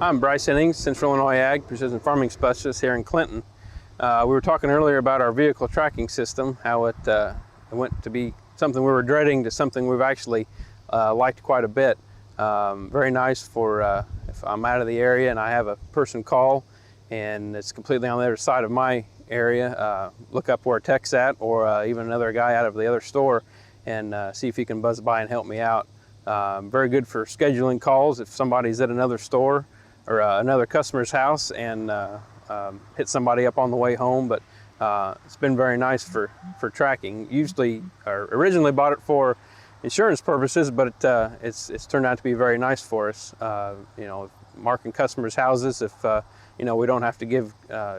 I'm Brice Hennings, Central Illinois Ag Precision Farming Specialist here in Clinton. We were talking earlier about our vehicle tracking system, how it went to be something we were dreading to something we've actually liked quite a bit. Very nice for if I'm out of the area and I have a person call and it's completely on the other side of my area, look up where a tech's at, or even another guy out of the other store, and see if he can buzz by and help me out. Very good for scheduling calls if somebody's at another store or another customer's house and hit somebody up on the way home. But it's been very nice for tracking. Usually, or originally bought it for insurance purposes, but it's turned out to be very nice for us. You know, marking customers' houses if you know, we don't have to give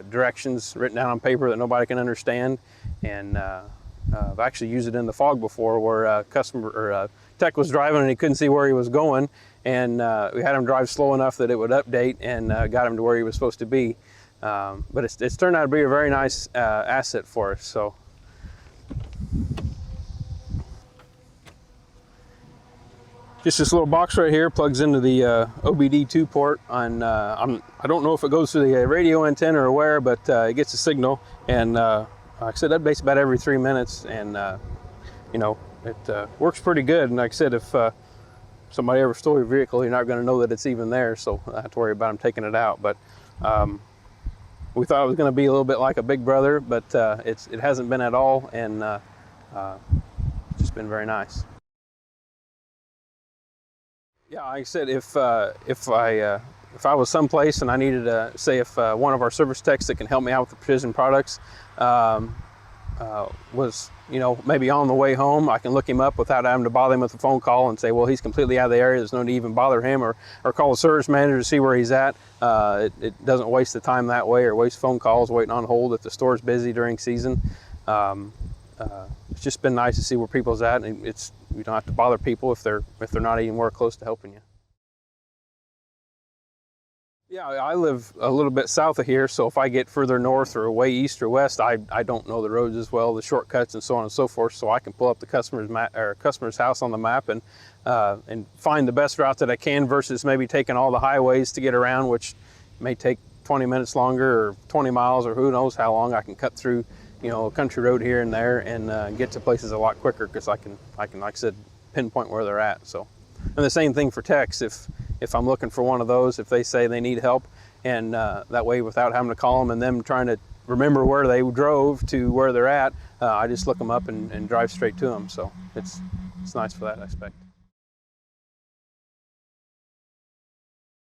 directions written down on paper that nobody can understand. And I've actually used it in the fog before, where a customer or a tech was driving and he couldn't see where he was going, and we had him drive slow enough that it would update and got him to where he was supposed to be. But it's turned out to be a very nice asset for us. So just this little box right here plugs into the OBD2 port on, I don't know if it goes through the radio antenna or where, but it gets a signal, and like I said, updates about every 3 minutes, and you know, it works pretty good. And like I said, if somebody ever stole your vehicle, you're not going to know that it's even there, so I don't have to worry about them taking it out. But we thought it was going to be a little bit like a big brother, but it hasn't been at all, and it's just been very nice. Yeah, like I said, if I was someplace and I needed to, say if one of our service techs that can help me out with the precision products was, you know, maybe on the way home, I can look him up without having to bother him with a phone call and say, well, he's completely out of the area, there's no need to even bother him, or call the service manager to see where he's at. It doesn't waste the time that way, or waste phone calls waiting on hold if the store's busy during season. It's just been nice to see where people's at, and you don't have to bother people if they're not anywhere close to helping you. Yeah, I live a little bit south of here, so if I get further north or way east or west, I don't know the roads as well, the shortcuts and so on and so forth, so I can pull up the customer's house on the map and find the best route that I can, versus maybe taking all the highways to get around, which may take 20 minutes longer or 20 miles or who knows how long. I can cut through, you know, a country road here and there and get to places a lot quicker, because I can, like I said, pinpoint where they're at. So, and the same thing for techs. If I'm looking for one of those, if they say they need help, and that way, without having to call them and them trying to remember where they drove to where they're at, I just look them up and drive straight to them. So it's nice for that aspect.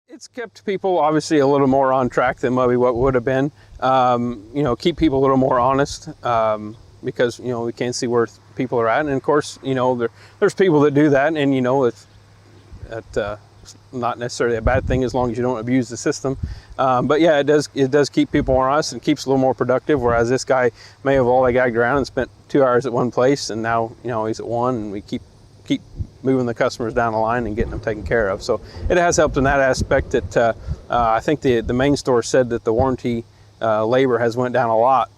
It's kept people obviously a little more on track than maybe what would have been. You know, keep people a little more honest, because, you know, we can't see where people are at. And of course, you know, there's people that do that, and you know, it's not necessarily a bad thing as long as you don't abuse the system. But yeah, it does keep people more honest and keeps a little more productive. Whereas this guy may have lollygagged around and spent 2 hours at one place, and now, you know, he's at one, and we keep moving the customers down the line and getting them taken care of. So it has helped in that aspect. That I think the main store said that the warranty labor has went down a lot,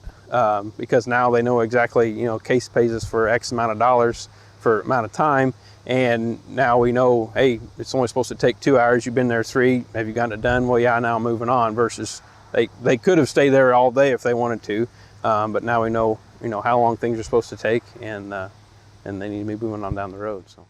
because now they know exactly, you know, case pays us for X amount of dollars for amount of time, and now we know, hey, it's only supposed to take 2 hours, you've been there 3, have you gotten it done? Well, yeah, now I'm moving on, versus they could have stayed there all day if they wanted to, but now we know, you know, how long things are supposed to take, and they need to be moving on down the road. So.